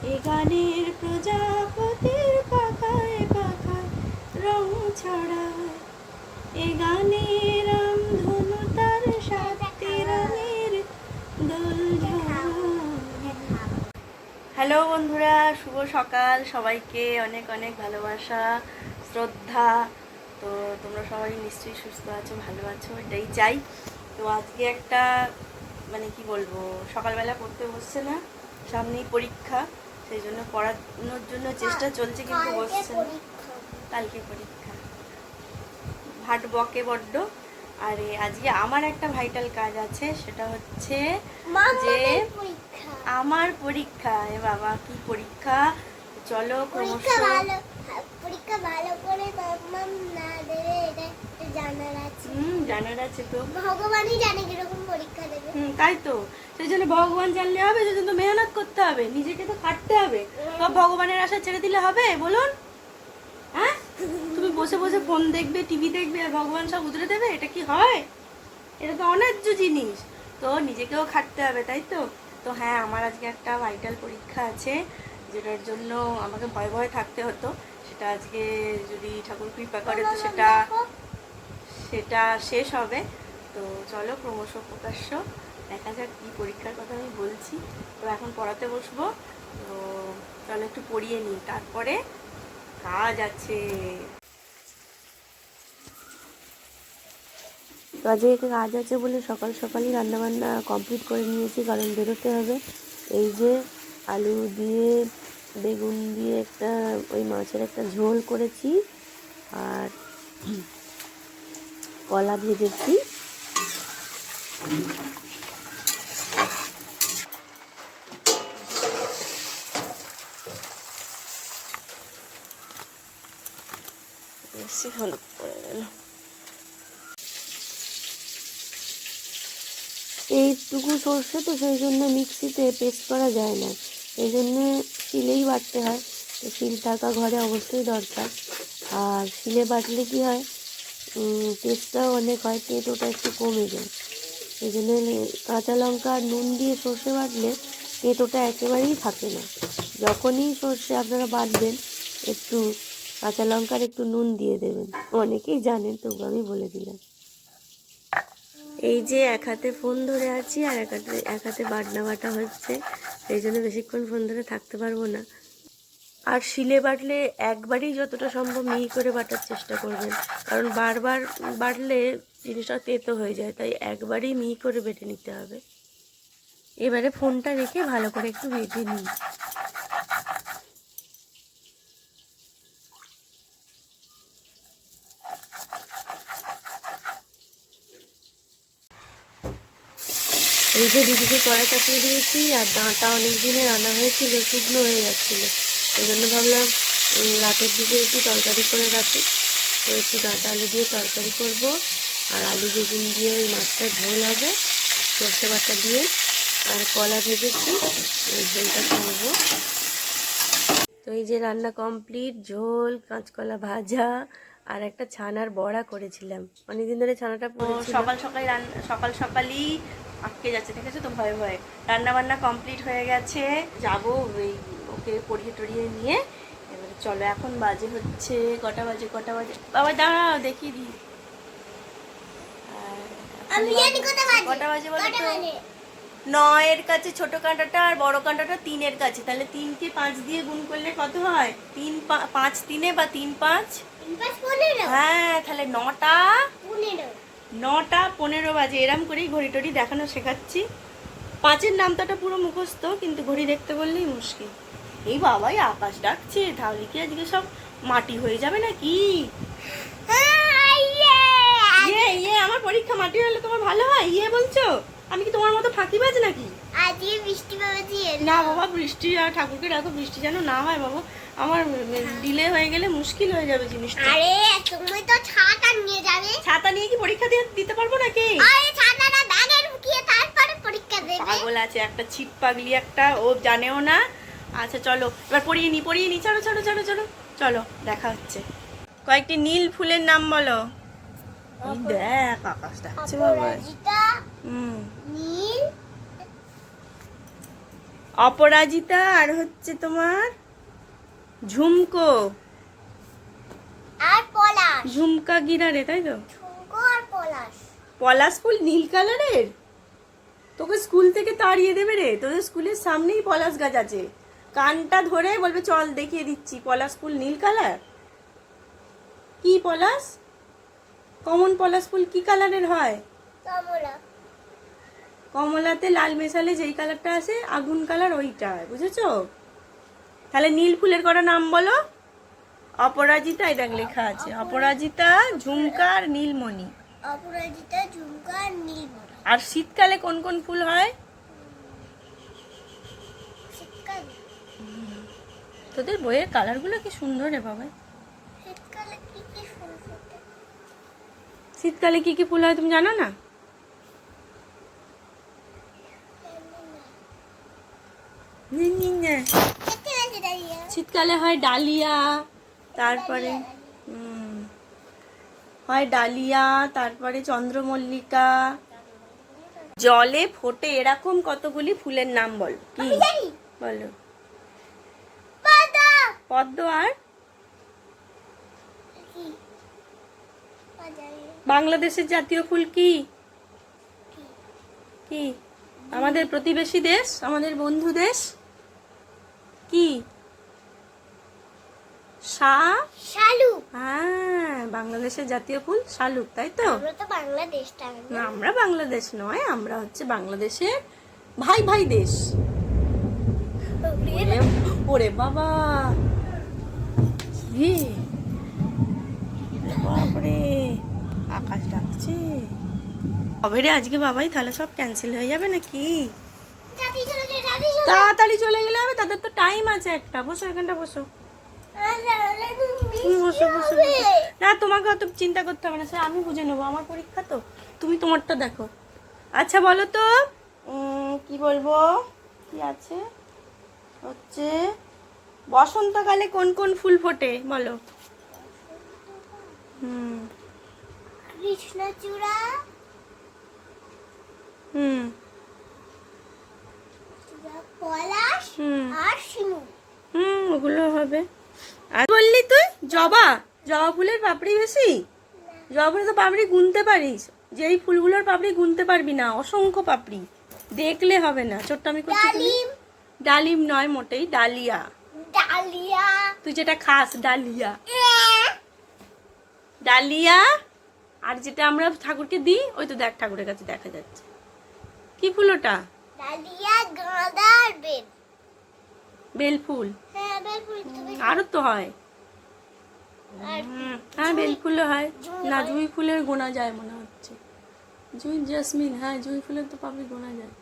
এ গানের প্রজাপতির পাখায় পাখায় রং ছড়ায়, এ গানে রামধনু তার সাতটি রঙের দোল ঝাড়ায়। হ্যালো বন্ধুরা, শুভ সকাল। সবাইকে অনেক অনেক ভালোবাসা, শ্রদ্ধা। তো তোমরা সবাই নিশ্চয়ই সুস্থ আছো, ভালো আছো, এটাই চাই। তো আজকে একটা মানে কি বলবো, সকালবেলা পড়তে বসছে না, সামনেই পরীক্ষা, সেই জন্য পড়ানোর জন্য চেষ্টা চলছে কিন্তু বসছে না। কালকে পরীক্ষা, হাট বকে বড্ড। আরে আজকে আমার একটা ভাইটাল কাজ আছে, সেটা হচ্ছে যে আমার পরীক্ষা। এ বাবা, কি পরীক্ষা! চলো ক্রমশ পরীক্ষা ভালো করে মাম্মাম না দেবে, এটা জানার আছে। জানার আছে তো, ভগবানই জানে কিরকম পরীক্ষা দেবে। তাই তো, সেই জন্য ভগবান জানলে হবে? সেই জন্য মেহনত করতে হবে, নিজেকে তো খাটতে হবে। সব ভগবানের আশা ছেড়ে দিলে হবে বলুন? হ্যাঁ, তুমি বসে বসে ফোন দেখবে, টিভি দেখবে, আর ভগবান সব উতরে দেবে? এটা কি হয়? এটা তো অন্যায্য জিনিস। তো নিজেকেও খাটতে হবে, তাই তো? তো হ্যাঁ, আমার আজকে একটা ভাইটাল পরীক্ষা আছে, যেটার জন্য আমাকে ভয় ভয় থাকতে হতো। সেটা আজকে যদি ঠাকুর কৃপা করে তো সেটা সেটা শেষ হবে। তো চলো ক্রমশ প্রকাশ্য দেখা যাক কী পরীক্ষার কথা আমি বলছি। তো এখন পড়াতে বসবো। তো চলো একটু পড়িয়ে নিই, তারপরে কাজ আছে। তো আজকে কাজ আছে বলে সকাল সকালই রান্নাবান্না কমপ্লিট করে নিয়েছি, কারণ বেরোতে হবে। এই যে আলু দিয়ে বেগুন দিয়ে একটা ওই মাছের একটা ঝোল করেছি, আর কলা ভেজেছি। বেশি হলুদ পড়ে গেল। এইটুকু সর্ষে তো, সেই জন্য মিক্সিতে পেস্ট করা যায় না, এই জন্য শিলেই বাটতে হয়। তো শিল থাকা ঘরে অবশ্যই দরকার। আর শিলে বাটলে কি হয়, টেস্টটাও অনেক হয়, তেঁতোটা একটু কমে যায়। সেই জন্য কাঁচা লঙ্কা আর নুন দিয়ে সর্ষে বাটলে তেঁতোটা একেবারেই থাকে না। যখনই সর্ষে আপনারা বাটবেন, একটু কাঁচা লঙ্কার একটু নুন দিয়ে দেবেন। অনেকেই জানেন, তবু আমি বলে দিলাম। এই যে এক হাতে ফোন ধরে আছি, আর এক হাতে বাটনা বাটা হচ্ছে, সেই জন্য বেশিক্ষণ ফোন ধরে থাকতে পারবো না। আর শিলে বাটলে একবারই যতটা সম্ভব মিহি করে বাটার চেষ্টা করবেন, কারণ বারবার বাটলে জিনিসটা তেতো হয়ে যায়, তাই একবারই মিহি করে বেটে নিতে হবে। এবারে ফোনটা রেখে ভালো করে একটু বেটে নিই। এই যে দিদিকে কড়া চাপিয়ে দিয়েছি, আর ডাঁটা অনেক দিনের আনা হয়েছিল, শুকনো হয়ে যাচ্ছিলো, সেই জন্য ভাবলাম রাতের দিকে একটু তরকারি করে রাখি। তো একটু ডাঁটা আলু দিয়ে তরকারি করব, আর আলু বেগুন দিয়ে ওই মাছটার ঝোল হবে সর্ষে বাটা দিয়ে। আর কলা ভেজেছি, ওই ঝোলটা করবো। তো এই যে রান্না কমপ্লিট, ঝোল, কাঁচকলা ভাজা, আর একটা ছানার বড়া করেছিলাম। অনেকদিন ধরে ছানাটা পড়েছিল। সকাল সকালই আটকে যাচ্ছে, ঠিক আছে তো, ভয়ে ভয়ে। রান্না বান্না কমপ্লিট হয়ে গেছে, যাবো ওই ওকে পড়িয়ে টড়িয়ে নিয়ে। এবারে চলো, এখন বাজে হচ্ছে কটা বাজে বাবা দাঁড়াও দেখিয়ে দিই। কটা বাজে বলো তো? 9-এর কাছে ছোট কাঁটাটা, আর বড় কাঁটাটা 3-এর কাছে। তাহলে 3কে 5 দিয়ে গুণ করলে কত হয়? 3 5 3 বা 3 5, হ্যাঁ, তাহলে 9টা 15 বাজে। এরম করেই ঘড়ি টড়ি দেখানো শেখাচ্ছি। 5-এর নামতাটা পুরো মুখস্থ, কিন্তু ঘড়ি দেখতে বললেই মুশকিল। এই বাবাই আকাশ ডাকছে, তাহলে কি আজকে সব মাটি হয়ে যাবে নাকি? ইয়ে আমার পরীক্ষা মাটি হলে তোমার ভালো হয়? ইয়ে বলছো? আমি কি তোমার মতো ফাঁকিবাজ নাকি? আজকে বৃষ্টি বাবাজি না বাবা, বৃষ্টি, আর ঠাকুরকে ডাকো বৃষ্টি যেন না হয় বাবা। আমার ডিলে হয়ে গেলে মুশকিল হয়ে যাবে জিনিসটা। আরে তুমি তো ছাতা নিয়ে যাবে। ছাতা নিয়ে কি পরীক্ষা দিতে পারবো নাকি? আরে ছাতাটা ব্যাগে ঢুকিয়ে তারপরে পরীক্ষা দেবে। পাগল আছে একটা, ছিট পাগলি একটা, ও জানেও না। আচ্ছা চলো এবার পড়িয়ে নি। চলো চলো চলো চলো চলো, দেখা হচ্ছে। কয়েকটি নীল ফুলের নাম বলো। দেখ আকাশ ডাকছে বাবা। অপরাজিতা, নীল, অপরাজিতা আর হচ্ছে তোমার ঝুমকো, আর পলাশ। ঝুমকা গিরারে, তাই তো? ঝুমকো আর পলাশ। পলাশ ফুল নীল কালারের? তোকে স্কুল থেকে তাড়িয়ে দেবে রে, তোদের স্কুলের সামনেই পলাশ গাছ আছে। কানটা ধরে বলবে চল দেখিয়ে দিচ্ছি, পলাশ ফুল নীল কালার। কি পলাশ? কমন পলাশ ফুল কি কালারের হয়? কমলা। কমলাতে লাল মেশালে যেই কালারটা আসে আগুন কালার, ওইটা, বুঝেছো? তাহলে নীল ফুলের কটা নাম বলো। অপরাজিতা, এটা লেখা আছে অপরাজিতা, ঝুমকা আর নীলমণি। অপরাজিতা, ঝুমকা আর নীলমণি। আর শীতকালে কোন কোন ফুল হয়? শীতকালে? তোদের বইয়ের কালারগুলো কি সুন্দর রে বাবা। শীতকালে কি কি ফুল ফোটে? শীতকালে কি কি ফুল হয় তুমি জানো না? শীতকালে হয় ডালিয়া, তারপরে হয় ডালিয়া, তারপরে চন্দ্রমল্লিকা। জলে ফোটে এরকম কতগুলি ফুলের নাম বল। কি বলো? পদ্ম আর বাংলাদেশের জাতীয় ফুল কি? কি আমাদের প্রতিবেশী দেশ, আমাদের বন্ধু দেশ, কি? শালুক। হ্যাঁ, বাংলাদেশের জাতীয় ফুল শালুক, তাই তো? আমরা তো বাংলাদেশটা না, আমরা বাংলাদেশ নয়, আমরা হচ্ছে বাংলাদেশের ভাই ভাই দেশ। ওরে বাবা, কি বাপরে, আকাশ ডাকছে। কবে রে আজকে বাবাই? তাহলে সব ক্যান্সেল হয়ে যাবে নাকি? তাড়াতাড়ি চলে গেলে হবে, তাদের তো টাইম আছে একটা। বসো, এখানটা বসো, বসো বসো। না, তোমাকে অত চিন্তা করতে হবে না, সে আমি বুঝে নেবো, আমার পরীক্ষা তো। তুমি তোমারটা দেখো। আচ্ছা বলো তো, কি বলবো, কি আছে হচ্ছে বসন্তকালে কোন কোন ফুল ফোটে বলো? কৃষ্ণচূড়া, পলাশ আর শিমুল। ওগুলো হবে। আর বললি তুই জবা, জবা ফুলের পাপড়ি বেশি? জবা ফুলের তো পাপড়ি গুনতে পারিস, যেই ফুলগুলোর পাপড়ি গুনতে পারবি না, অসংখ্য পাপড়ি, দেখলে হবে না। ছোট্ট আমি করছি, তুমি ডালিম নয় মোটেই, ডালিয়া। ডালিয়া তুই যেটা খাস ডালিয়া, ডালিয়া। আর যেটা আমরা ঠাকুরকে দিই, ওই তো দেখ ঠাকুরের কাছে দেখা যাচ্ছে। কি ফুল ওটা? ডালিয়া, গাঁদা আর বেল। বেল ফুল? হ্যাঁ, বেল ফুল। আরো তো হয়। হ্যাঁ, বেল ফুলও হয় না, জুঁই ফুলের গোনা যায় মনে হচ্ছে। জুঁই, জেসমিন, হ্যাঁ জুঁই ফুলের তো পাপড়ি গোনা যায়।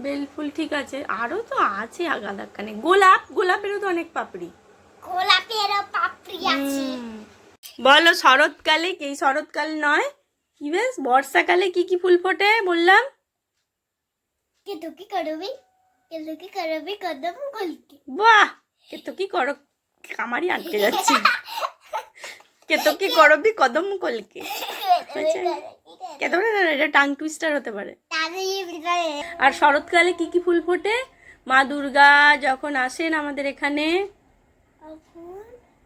বেল ফুল ঠিক আছে, আরো তো আছে আগাদাখানে। গোলাপ, গোলাপেরও তো অনেক পাপড়ি। গোলাপেরও পাপড়ি আছে। বলো শরৎকালে কি? শরৎকাল নয়, কি বেশ, বর্ষাকালে কি কি ফুল ফোটে বললাম? কেতকি করবি, কেতকি করবি কদম কলকে। বাহ, কেতকি করো, কামারি আটকে যাচ্ছে। কেতকি করবি কদম কলকে, এটা টাং টুইস্টার হতে পারে। আর শরৎকালে কি কি ফুল ফোটে? মা দুর্গা যখন আসেন আমাদের এখানে,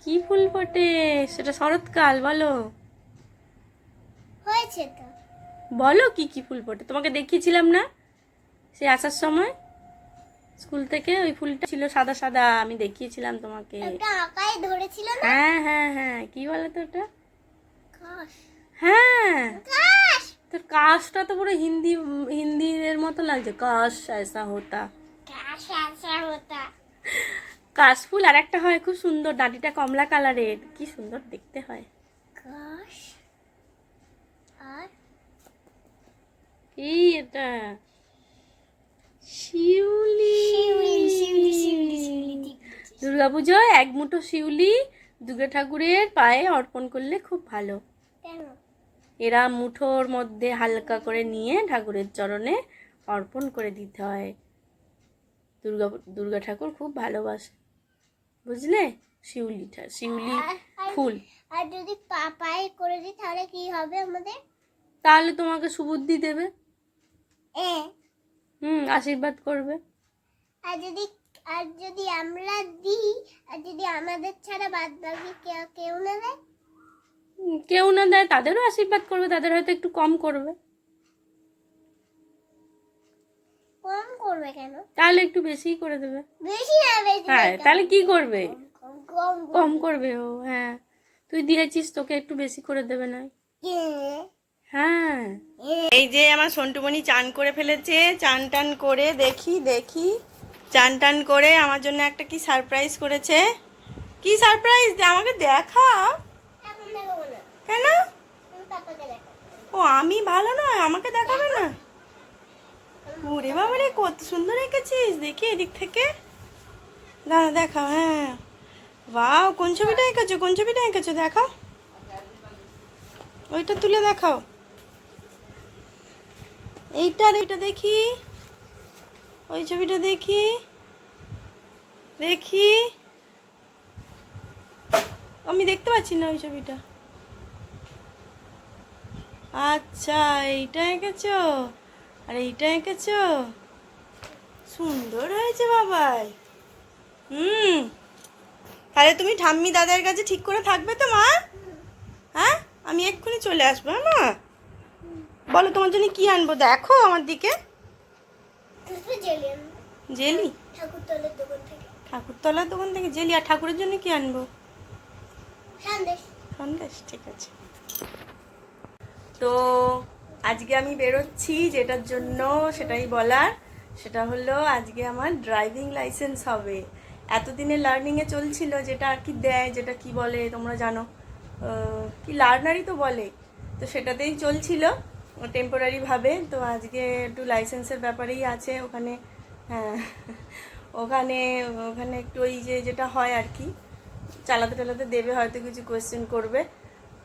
কি ফুল ফোটে সেটা শরৎকাল, বলো। হয়েছে তো, বলো কি কি ফুল ফোটে? তোমাকে দেখিয়েছিলাম না সে আসার সময় স্কুল থেকে, ওই ফুলটা ছিল সাদা সাদা, আমি দেখিয়েছিলাম তোমাকে। একটা আকায় ধরেছিল না? হ্যাঁ হ্যাঁ হ্যাঁ, কি বলো তো ওটা? কাশ। হ্যাঁ, কাশ। তোর কাশটা তো পুরো হিন্দি, হিন্দির মতো লাগছে। কাশ ऐसा होता, কাশ ऐसा होता। কাশফুল। আর একটা হয় খুব সুন্দর, ডাঁটিটা কমলা কালারের, কি সুন্দর দেখতে হয়। কাশ আর কি এটা? শিউলি। দুর্গাপুজোয় এক মুঠো শিউলি দুর্গা ঠাকুরের পায়ে অর্পণ করলে খুব ভালো। কেন? এরা মুঠোর মধ্যে হালকা করে নিয়ে ঠাকুরের চরণে অর্পণ করে দিতে হয়। দুর্গা ঠাকুর খুব ভালোবাসে, বুঝলে? শিউলিটা, শিউলি ফুল। আর যদি পায়ে করে দিই তাহলে কি হবে আমাদের? তাহলে তোমাকে সুবুদ্ধি দেবে, আশীর্বাদ করবে। আর যদি আমরা দিই, আর যদি আমাদের ছাড়া বাদ বাকি কেউ না দেয়, কেউ না দেয় তাদেরও আশীর্বাদ করবে, তাদের হয়তো একটু কম করবে। কম করবে কেন? তাহলে একটু বেশিই করে দেবে। বেশি না, বেশি না, হ্যাঁ, তাহলে কি করবে? কম কম কম করবে ও। হ্যাঁ, তুই দিয়েছিস, তোকে একটু বেশি করে দেবে না? হ্যাঁ। এই যে আমার সন্টুমণি চান করে ফেলেছে। চান টান করে দেখি চান টান করে আমার জন্য একটা কি সারপ্রাইজ করেছে। কি সারপ্রাইজ? আমাকে দেখা। এখন দেখাবো না। কেন? তুমি পাপাকে দেখো। ও, আমি ভালো নয়, আমাকে দেখাবে না? ওরে বাবারে, কত সুন্দর এঁকেছিস, দেখি এদিক থেকে। দাঁড়া, দেখাও। হ্যাঁ, বাহ, কোন ছবিটা এঁকেছো দেখাও। ওইটা তুলে দেখাও। এইটা দেখি, ওই ছবিটা দেখি। আমি দেখতে পাচ্ছি না ওই ছবিটা। আচ্ছা, এইটা এঁকেছো আর এইটা এঁকেছো। সুন্দর হয়েছে বাবাই। তাহলে তুমি ঠাম্মি দাদার কাছে ঠিক করে থাকবে তো মা? হ্যাঁ, আমি এক্ষুনি চলে আসবো। হ্যাঁ মা, বলো তোমার জন্য কি আনবো, দেখো আমার দিকে। জেলি? ঠাকুরতলার দোকান থেকে জেলি। আর ঠাকুরের জন্য কি আনবো? সন্দেশ। ঠিক আছে। তো আজকে আমি বেরোচ্ছি, যেটার জন্য সেটাই বলার। সেটা হলো আজকে আমার ড্রাইভিং লাইসেন্স হবে। এতদিনে লার্নিংয়ে চলছিল, যেটা আর কি দেয়, যেটা কি বলে তোমরা জানো, কি লার্নারই তো বলে। তো সেটাতেই চলছিল টেম্পোরারিভাবে। তো আজকে একটু লাইসেন্সের ব্যাপারেই আছে ওখানে। হ্যাঁ, ওখানে একটু ওই যেটা হয় আর কি, চালাতে দেবে, হয়তো কিছু কোয়েশ্চেন করবে।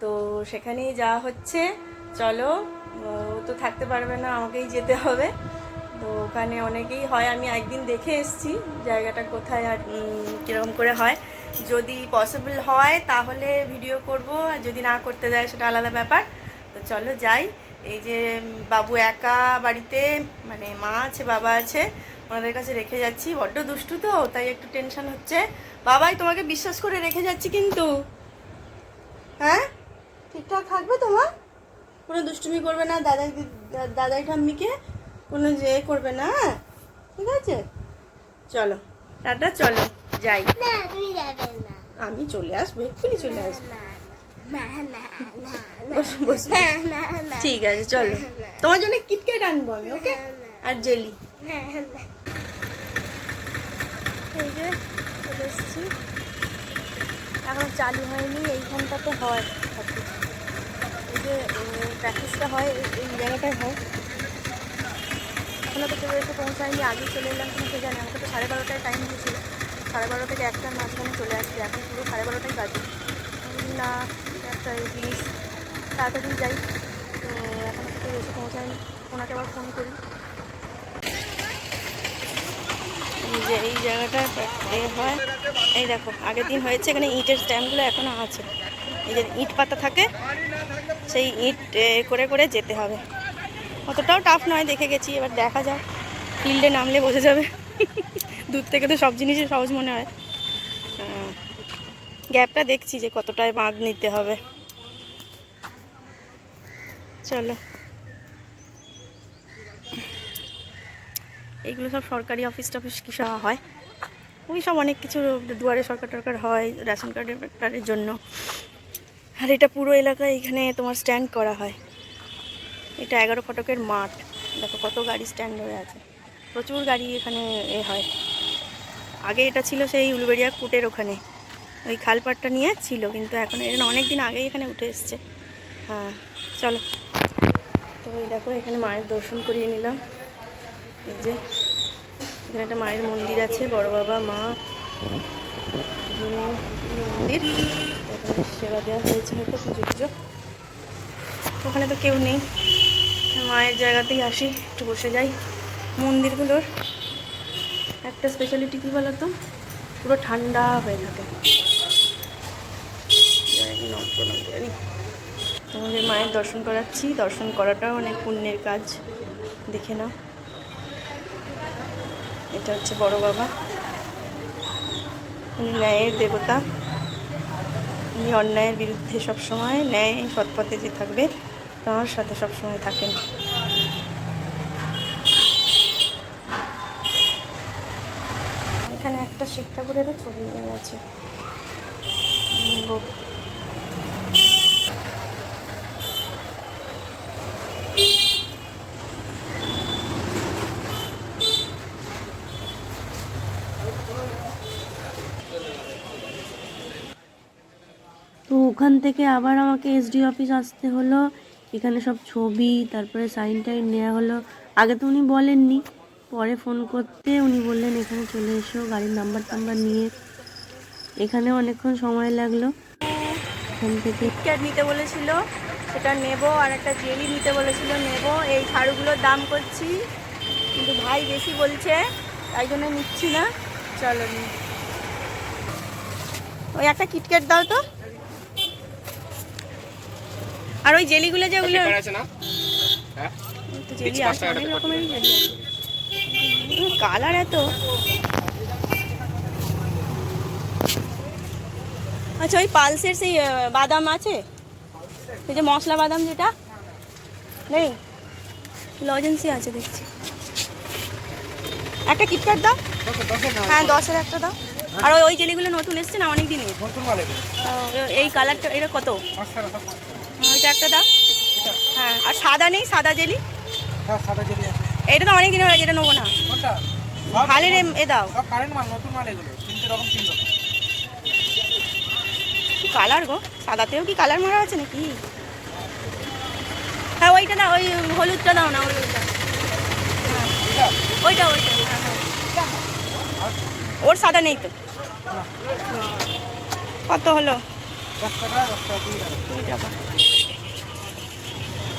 তো সেখানেই যাওয়া হচ্ছে। চলো, ও তো থাকতে পারবে না, আমাকেই যেতে হবে। তো ওখানে অনেকেই হয়, আমি একদিন দেখে এসেছি জায়গাটা কোথায় আর কীরকম করে হয়। যদি পসিবল হয় তাহলে ভিডিও করব, আর যদি না করতে দেয় সেটা আলাদা ব্যাপার। তো চলো যাই। এই যে বাবু একা বাড়িতে, মানে মা আছে বাবা আছে, ওনাদের কাছে রেখে যাচ্ছি। বড্ড দুষ্টু তো, তাই একটু টেনশন হচ্ছে। বাবাই, তোমাকে বিশ্বাস করে রেখে যাচ্ছি কিন্তু। হ্যাঁ, ঠিকঠাক থাকবে তোমার? কোনো দুষ্টুমি করবে না, দাদাই ঠাম্মিকে কোনো করবে না। ঠিক আছে, চলো টাটা, চলো যাই। আমি চলে আসবো, এক্ষুনি চলে আসবো। ঠিক আছে, চলো। তোমার জন্য কিটক্যাট আনবো আমি, ওকে? আর জেলি। এই যে চলে এসছি। এখন চালু হয়নি, এইখানটাতে হয় সব কিছু। এই যে প্র্যাকটিসটা হয় এই জায়গাটায় হয়। এখনও তো কেউ এসে পৌঁছায়নি, আগে চলে এলাম কিন্তু কে জানে। আমাকে তো 12:30টায় টাইম দিয়েছিল, 12:30 থেকে 1টার মাঝখানে চলে আসবে। এখন পুরো 12:30টাই বাজে না। একটা জিনিস তাড়াতাড়ি যাই। তো এখনও তো কেউ এসে পৌঁছায়নি, ওনাকে আবার ফোন করি। যে এই জায়গাটায় হয়, এই দেখো আগের দিন হয়েছে। এখানে ইটের স্ট্যান্ডগুলো এখনও আছে। এই যে ইট পাতা থাকে, সেই ইট করে করে যেতে হবে। অতটাও টাফ নয়, দেখে গেছি। এবার দেখা যাক, ফিল্ডে নামলে বোঝা যাবে। দূর থেকে তো সব জিনিসই সহজ মনে হয়। গ্যাপটা দেখছি যে কতটায় বাঁধ নিতে হবে। চলো, এইগুলো সব সরকারি অফিস টফিস কি সব হয়, ওই সব অনেক কিছু দুয়ারে সরকার টরকার হয়, রেশন কার্ডের জন্য। আর এটা পুরো এলাকায় এখানে তোমার স্ট্যান্ড করা হয়। এটা 11 ফটকের মাঠ, দেখো কত গাড়ি স্ট্যান্ড হয়ে আছে, প্রচুর গাড়ি এখানে হয়। আগে এটা ছিল সেই উলুবেড়িয়া কুটের ওখানে, ওই খালপাটটা নিয়ে ছিল, কিন্তু এখন এটা অনেক দিন আগেই এখানে উঠে এসছে। হ্যাঁ, চলো। তো এই দেখো এখানে মায়ের দর্শন করিয়ে নিলাম। এই যে এখানে একটা মায়ের মন্দির আছে, বড় বাবা মা মন্দির। এখানে সেবা দেওয়া হয়েছে হয়তো, পুজো। ওখানে তো কেউ নেই, মায়ের জায়গাতেই আসি, একটু বসে যাই। মন্দিরগুলোর একটা স্পেশালিটি কী বলো তো, পুরো ঠান্ডা হয়ে থাকে। তোমাদের মায়ের দর্শন করাচ্ছি, দর্শন করাটাও অনেক পুণ্যের কাজ, দেখে নাও। এটা হচ্ছে বড় বাবা, উনি ন্যায়ের দেবতা। উনি অন্যায়ের বিরুদ্ধে সবসময় ন্যায় সৎ পথে যে থাকবে তার সাথে সবসময় থাকেন। এখানে একটা শিব ঠাকুরেরও ছবি আছে। তো ওখান থেকে আবার আমাকে এসডি অফিস আসতে হলো। এখানে সব ছবি, তারপরে সাইন টাইন নেওয়া হলো। আগে তো উনি বলেননি, পরে ফোন করতে উনি বললেন এখানে চলে এসো, গাড়ির নাম্বার টাম্বার নিয়ে। এখানে অনেকক্ষণ সময় লাগলো। এখান থেকে কিটক্যাট নিতে বলেছিল, সেটা নেব, আর একটা জেলি নিতে বলেছিল নেব। এই ছাড়ুগুলোর দাম করছি, কিন্তু ভাই বেশি বলছে, তাই জন্য নিচ্ছি না। চলো নিই। ওই একটা কিটক্যাট দাও তো, আর ওই জেলিগুলো যে ওগুলো জেলি আছে, অনেক রকমেরই জেলি আছে। কালার এত। আচ্ছা, ওই পালসের সেই বাদাম আছে, ওই যে মশলা বাদাম যেটা নেই, লজেন্সি আছে দেখছি। একটা কিটক্যাট দাও। হ্যাঁ 10-এর একটা দাও। আর ওই জেলিগুলো নতুন এসছে না, অনেক দিনের। এই কালারটা এটা কত? ওইটা একটা দাও। হ্যাঁ, আর সাদা নেই? সাদা জেলি, এটা তো অনেক দিন হয়ে গেছে, এটা নেবো না। ভালো এ দাও। কি কালার গো, সাদাতেও কি কালার মারা আছে নাকি? হ্যাঁ ওইটা দাও, ওই হলুদটা দাও না, হলুদটা। হ্যাঁ ওইটা ওইটা, হ্যাঁ হ্যাঁ। ওর সাদা নেই তো। কত হলো? 2 টাকা।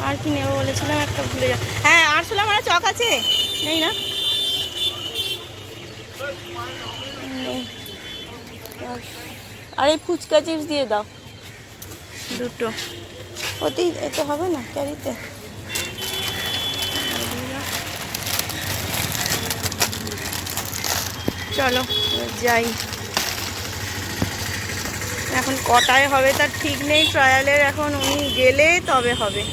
আর কি নেবো বলেছিলাম, একটা ভুলে যা। হ্যাঁ আরশোলা মারা চক আছে? নেই না? আর এই ফুচকা চিপস দিয়ে দাও 2টো। ওতেই এতে হবে না ক্যারিতে? চলো যাই। এখন কটায় হবে তার ঠিক নেই, ট্রায়ালের এখন উনি গেলে তবে হবে।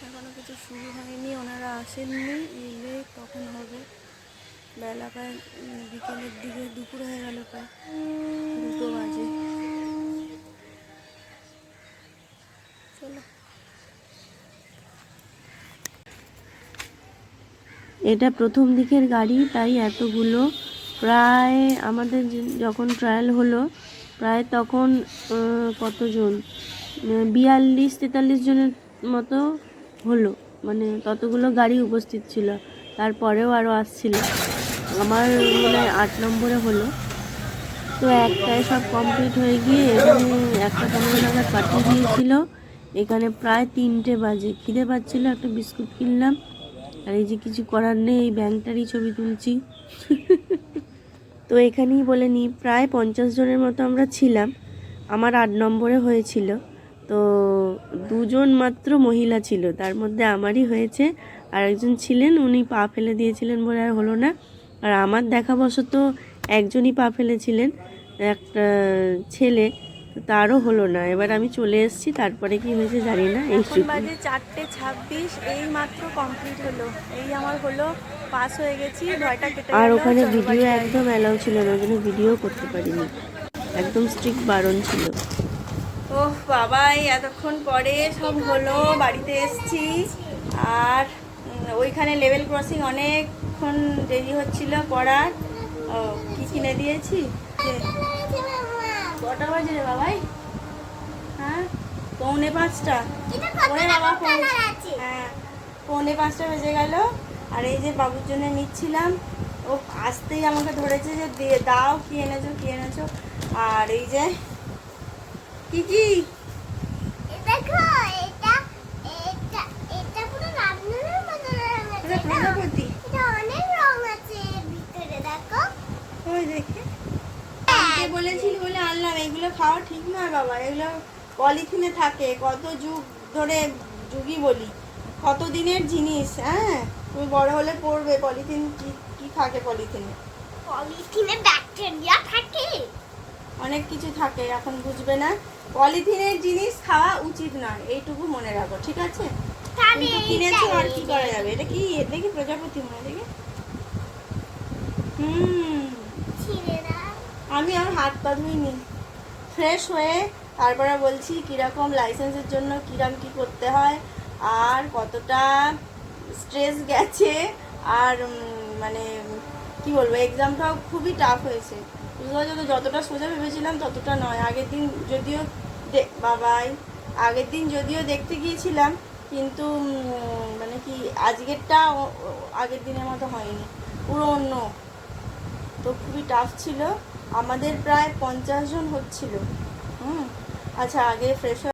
এখনো কিছু শুরু হয়নি, ওনারা আসেননি, এলে তখন হবে। বেলা প্রায় বিকেলের দিকে, দুপুর হয়ে গেল, প্রায় 2টো বাজে। চলো। এটা প্রথম দিকের গাড়ি, তাই এতগুলো। প্রায় আমাদের যখন ট্রায়াল হলো, প্রায় তখন কতজন, 42-43 জনের মতো হলো, মানে ততগুলো গাড়ি উপস্থিত ছিল। তারপরেও আরও আসছিল। আমার মনে হয় 8 নম্বরে হলো। তো একটায় সব কমপ্লিট হয়ে গিয়ে এখানে 1:15 নাগাদ পাঠিয়ে দিয়েছিল। এখানে প্রায় 3টে বাজে। খিদে পাচ্ছিলো, একটা বিস্কুট কিনলাম। আর এই যে কিছু করার নেই, এই ব্যাংকটারই ছবি তুলছি। তো এখানেই বলে নিই, প্রায় 50 জনের মতো আমরা ছিলাম। আমার 8 নম্বরে হয়েছিল। তো 2 জন মাত্র মহিলা ছিল, তার মধ্যে আমারই হয়েছে। আর একজন ছিলেন, উনি পা ফেলে দিয়েছিলেন বলে আর হলো না। আর আমার দেখাবশত একজনই পা ফেলেছিলেন, একটা ছেলে, তারও হলো না। এবার আমি চলে এসেছি, তারপরে কি হয়েছে জানি না। এখন বাজে 4:26, এই মাত্র কমপ্লিট হলো। এই আমার হলো, পাস হয়ে গেছি, ভয়টা কেটে গেল। আর ওখানে ভিডিও একদম অ্যালাউ ছিল না, ওই জন্য ভিডিও করতে পারিনি, একদম স্ট্রিক্ট বারণ ছিল। ওহ বাবা, এই এতক্ষণ পরে সব হলো, বাড়িতে এসছি। আর ওইখানে লেভেল ক্রসিং অনেকক্ষণ দেরি হচ্ছিল পড়ার। কি কিনে দিয়েছি? কটা বাজে রে বাবাই? হ্যাঁ 4:45। ওরে বাবা, হ্যাঁ 4:45 বেজে গেল। আর এই যে বাবুর জন্য নিচ্ছিলাম, ও আসতেই আমাকে ধরেছে যে দিয়ে দাও, কি এনেছো কি এনেছো। আর এই যে কি কি দেখো, এটা এটা এটা পুরো রাবণের মতো রং আছে। এটা প্রজাপতি, এটা অনেক রং আছে ভিতরে, দেখো। ওই দেখে বলেছিল বলে আনলাম। এগুলো খাওয়া ঠিক নয় বাবা, এগুলো পলিথিনে থাকে, কত যুগ ধরে, যুগই বলি, কত দিনের জিনিস। হ্যাঁ তুমি বড় হলে পড়বে পলিথিন কি থাকে পলিথিনে? পলিথিনে ব্যাকটেরিয়া থাকে। অনেক কিছু থাকে, এখন বুঝবে না। পলিথিনের জিনিস খাওয়া উচিত নয়, এইটুকু মনে রাখো, ঠিক আছে? তাহলে কিন্তু কিনেছো আর কি করা যাবে। এটা কি দেখি প্রজাপতি মনে দেখি। ছিঁড়ে দাও। আমি আর হাত পা ধুইনি, ফ্রেশ হয়ে তারপরে বলছি কিরকম লাইসেন্সের জন্য কিরকম কি করতে হয় আর কতটা স্ট্রেস গেছে। আর মানে কি বলবো, এক্সামটাও খুবই টাফ হয়েছে, বুঝতে পারছো তো? যতটা সোজা ভেবেছিলাম ততটা নয়। আগের দিন যদিও আগের দিন যদিও দেখতে গিয়েছিলাম, কিন্তু মানে কি আজকেরটা আগের দিনের মতো হয়নি, পুরো অন্য। তো খুবই টাফ ছিল। আমাদের প্রায় 50 জন হচ্ছিল। আচ্ছা, আগে ফ্রেশ